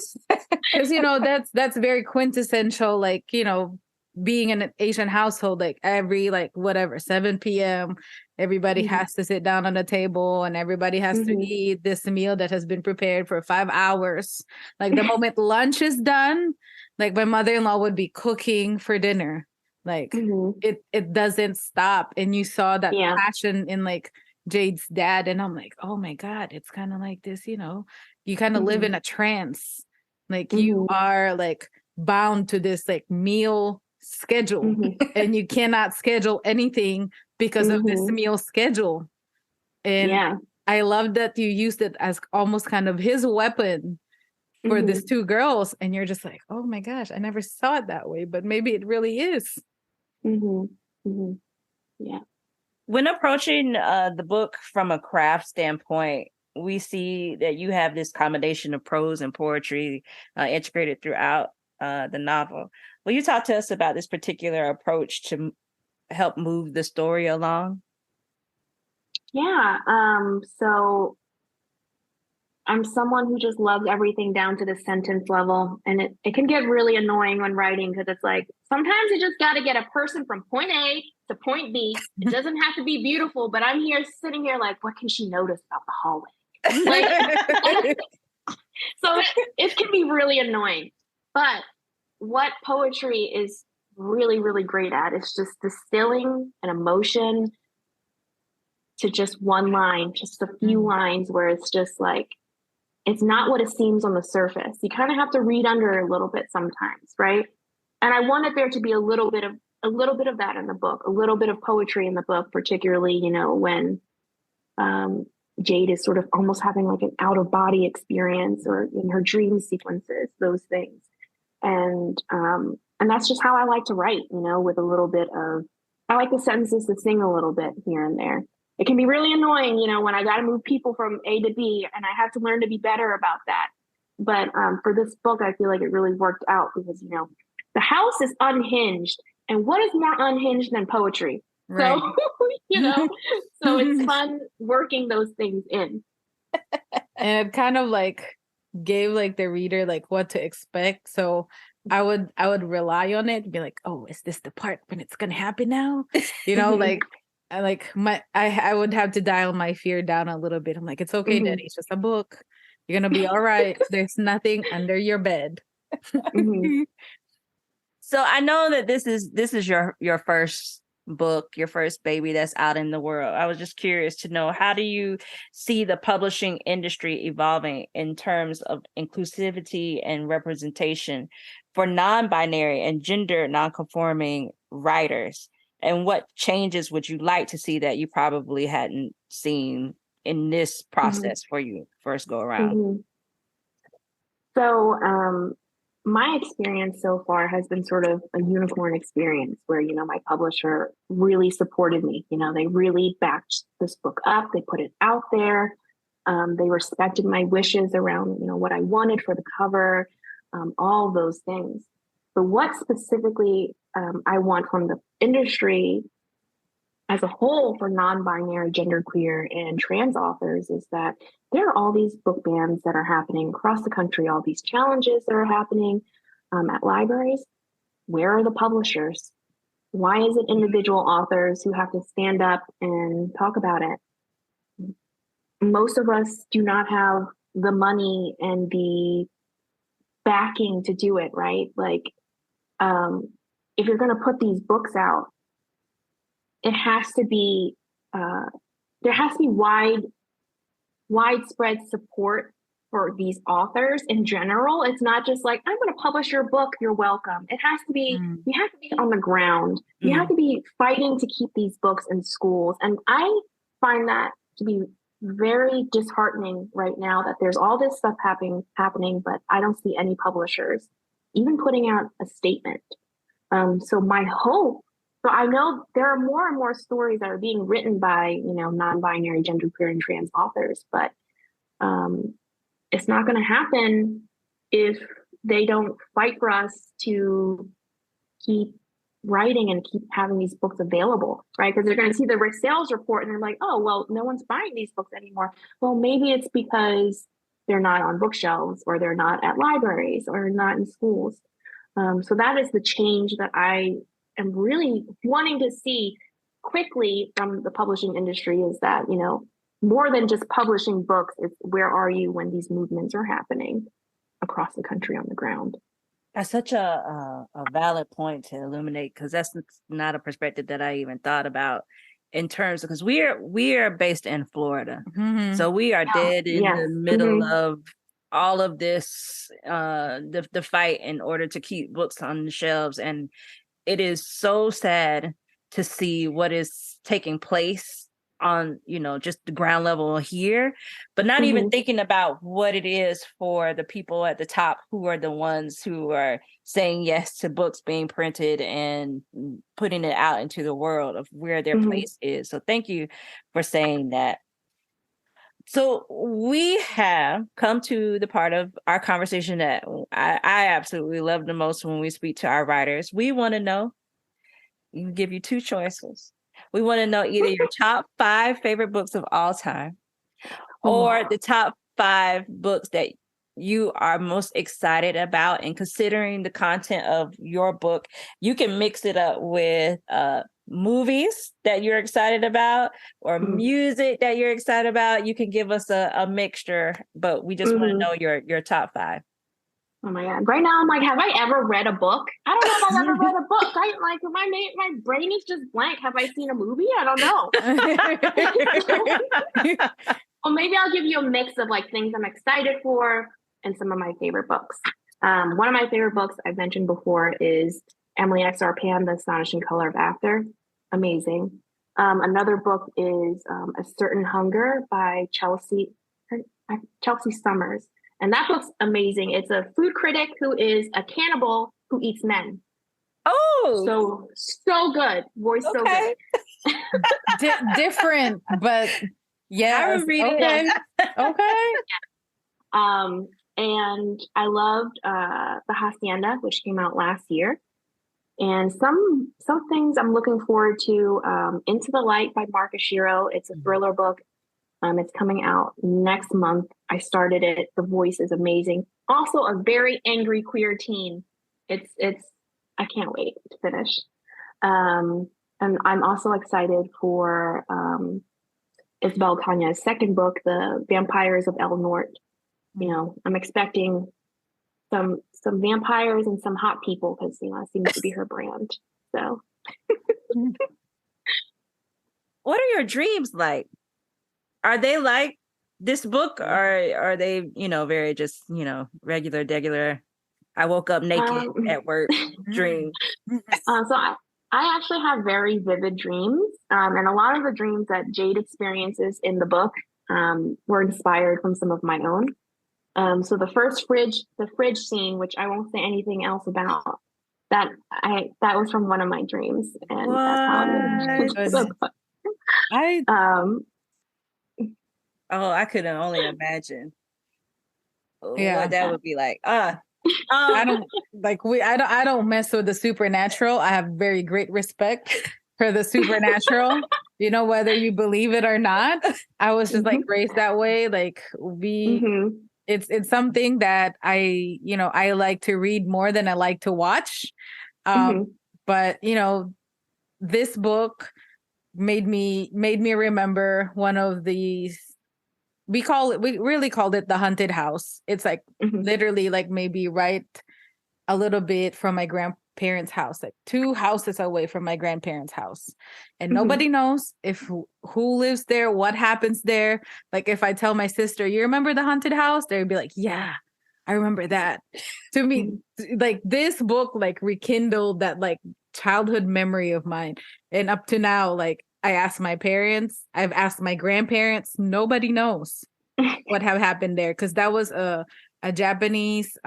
because you know that's very quintessential, like, you know, being in an Asian household, like every, like, whatever, 7 p.m. everybody has to sit down on the table and everybody has to eat this meal that has been prepared for 5 hours. Like, the moment lunch is done, like, my mother-in-law would be cooking for dinner. Like, it doesn't stop. And you saw that passion in, like, Jade's dad. And I'm like, oh my God, it's kind of like this, you know, you kind of live in a trance. Like, you are, like, bound to this, like, meal schedule, and you cannot schedule anything because of this meal schedule. And I love that you used it as almost kind of his weapon for these two girls, and you're just like, oh my gosh, I never saw it that way, but maybe it really is. Yeah. When approaching the book from a craft standpoint, we see that you have this combination of prose and poetry integrated throughout the novel. Will you talk to us about this particular approach to help move the story along? Yeah. So I'm someone who just loves everything down to the sentence level. And it can get really annoying when writing, because it's like, sometimes you just got to get a person from point A to point B. It doesn't have to be beautiful, but I'm sitting here like, what can she notice about the hallway? Like, so it can be really annoying. But what poetry is really, really great at is just distilling an emotion to just one line, just a few lines, where it's just like, it's not what it seems on the surface. You kind of have to read under a little bit sometimes, right? And I wanted there to be a little bit of that in the book, a little bit of poetry in the book, particularly, you know, when Jade is sort of almost having like an out of body experience, or in her dream sequences, those things. And that's just how I like to write, you know, with a little bit of, I like the sentences to sing a little bit here and there. It can be really annoying, you know, when I got to move people from A to B, and I have to learn to be better about that. But for this book, I feel like it really worked out, because, you know, the house is unhinged, And what is more unhinged than poetry? Right. So, so it's fun working those things in. And it kind of like gave like the reader like what to expect. So I would rely on it and be like, oh, is this the part when it's gonna happen now? Like I would have to dial my fear down a little bit. I'm like, it's okay, Daddy, it's just a book. You're gonna be all right. There's nothing under your bed. So I know that this is your first book, your first baby that's out in the world. I was just curious to know, how do you see the publishing industry evolving in terms of inclusivity and representation for non-binary and gender non-conforming writers? And what changes would you like to see that you probably hadn't seen in this process for you first go around? So my experience so far has been sort of a unicorn experience where, my publisher really supported me. They really backed this book up. They put it out there. They respected my wishes around, what I wanted for the cover, all those things. But what specifically I want from the industry as a whole for non-binary, genderqueer, and trans authors is that there are all these book bans that are happening across the country, all these challenges that are happening at libraries. Where are the publishers? Why is it individual authors who have to stand up and talk about it? Most of us do not have the money and the backing to do it, right? Like, if you're going to put these books out, it has to be there has to be widespread support for these authors in general. It's not just like, I'm going to publish your book, you're welcome. It has to be, you have to be on the ground. You have to be fighting to keep these books in schools. And I find that to be very disheartening right now, that there's all this stuff happening, but I don't see any publishers even putting out a statement. So my hope, so I know there are more and more stories that are being written by, non-binary, genderqueer, and trans authors, but it's not going to happen if they don't fight for us to keep writing and keep having these books available, right? Because they're going to see the Rick Sales report and they're like, oh, well, no one's buying these books anymore. Well, maybe it's because they're not on bookshelves, or they're not at libraries, or not in schools. So that is the change that I am really wanting to see quickly from the publishing industry, is that, more than just publishing books, it's where are you when these movements are happening across the country on the ground. That's such a valid point to illuminate, because that's not a perspective that I even thought about in terms of, because we are based in Florida. So we are dead in the middle of all of this, the fight in order to keep books on the shelves. And it is so sad to see what is taking place on, just the ground level here, but not even thinking about what it is for the people at the top, who are the ones who are saying yes to books being printed and putting it out into the world of where their place is. So thank you for saying that. So we have come to the part of our conversation that I absolutely love the most when we speak to our writers. We want to know, we can give you two choices. We want to know either your top 5 favorite books of all time, or the top 5 books that you are most excited about. And considering the content of your book, you can mix it up with movies that you're excited about, or music that you're excited about. You can give us a mixture, but we just want to know your top 5. Oh my God. Right now I'm like, have I ever read a book? I don't know if I've ever read a book. My brain is just blank. Have I seen a movie? I don't know. Well, maybe I'll give you a mix of like things I'm excited for and some of my favorite books. One of my favorite books I've mentioned before is Emily X. R. Pan, The Astonishing Color of After. Amazing. Another book is A Certain Hunger by Chelsea Summers. And that book's amazing. It's a food critic who is a cannibal who eats men. Oh, so good. Boy's so good. Different, but yeah, I would read it. Okay. And I loved The Hacienda, which came out last year. And some things I'm looking forward to. Into the Light by Mark Ashiro. It's a thriller book. It's coming out next month. I started it. The voice is amazing. Also, a very angry queer teen. It's. I can't wait to finish. And I'm also excited for Isabel Kanya's second book, The Vampires of El Norte. You know, I'm expecting some vampires and some hot people because, you know, it seems to be her brand. So what are your dreams like? Are they like this book, or are they, you know, very just, you know, regular I woke up naked at work dream? So I actually have very vivid dreams, and a lot of the dreams that Jade experiences in the book were inspired from some of my own. So the fridge scene, which I won't say anything else about, that was from one of my dreams, and that's how I could only imagine. Yeah, what that would be like. I don't mess with the supernatural. I have very great respect for the supernatural. You know, whether you believe it or not. I was just like raised that way. Like it's something that I like to read more than I like to watch. But you know, this book made me remember one of these. We really called it the haunted house. It's like literally like maybe right a little bit from my grandparents' house, like 2 houses away from my grandparents' house. And nobody knows who lives there, what happens there. Like if I tell my sister, you remember the haunted house? They'd be like, yeah, I remember that. To me, like this book like rekindled that like childhood memory of mine. And up to now, like I asked my parents, I've asked my grandparents, nobody knows what have happened there. Cause that was a Japanese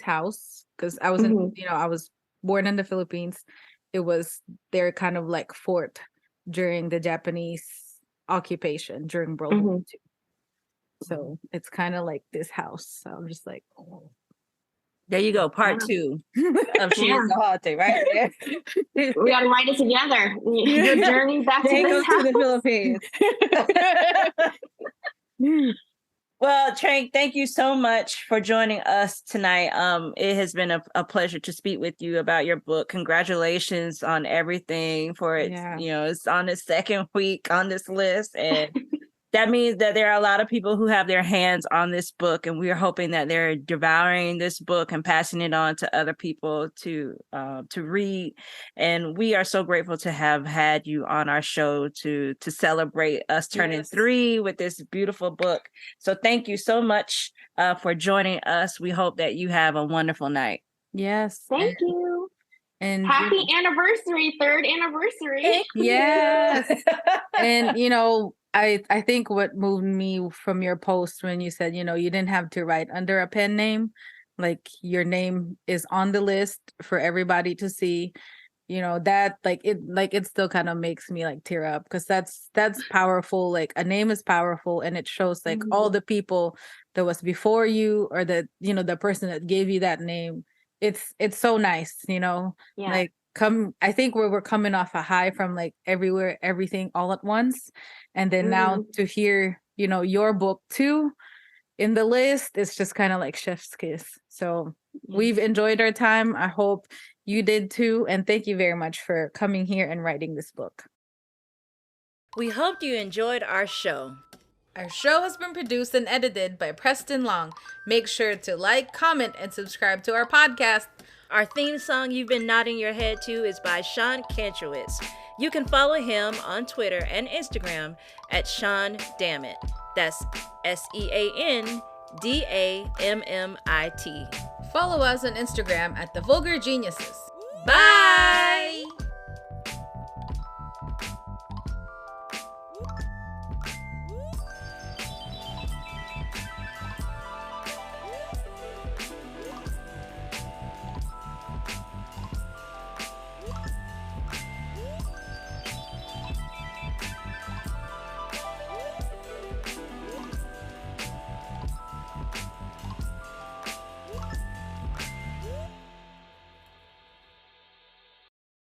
house. Cause I was I was born in the Philippines. It was their kind of like fort during the Japanese occupation during World War II. So it's kind of like this house. So I'm just like, oh. There you go, part 2 of She is the Haunted, right there. We got to write it together. Your journey back to the Philippines. Well, Trang, thank you so much for joining us tonight. It has been a pleasure to speak with you about your book. Congratulations on everything for it. Yeah. You know, it's on its second week on this list, and that means that there are a lot of people who have their hands on this book, and we are hoping that they're devouring this book and passing it on to other people to read. And we are so grateful to have had you on our show to celebrate us turning 3 with this beautiful book. So thank you so much for joining us. We hope that you have a wonderful night. Yes. Thank you. And happy anniversary, 3rd anniversary. Yes. And you know, I think what moved me from your post when you said, you know, you didn't have to write under a pen name, like your name is on the list for everybody to see, you know, that it still kind of makes me like tear up, because that's powerful. Like a name is powerful, and it shows like all the people that was before you, or the, you know, the person that gave you that name. It's so nice, you know, like I think we're coming off a high from like everywhere, everything all at once. And then now to hear, you know, your book too in the list, it's just kind of like chef's kiss. So we've enjoyed our time. I hope you did too. And thank you very much for coming here and writing this book. We hope you enjoyed our show. Our show has been produced and edited by Preston Long. Make sure to like, comment, and subscribe to our podcast. Our theme song you've been nodding your head to is by Sean Kantrowitz. You can follow him on Twitter and Instagram at Sean Dammit. That's SeanDammit. Follow us on Instagram at The Vulgar Geniuses. Bye!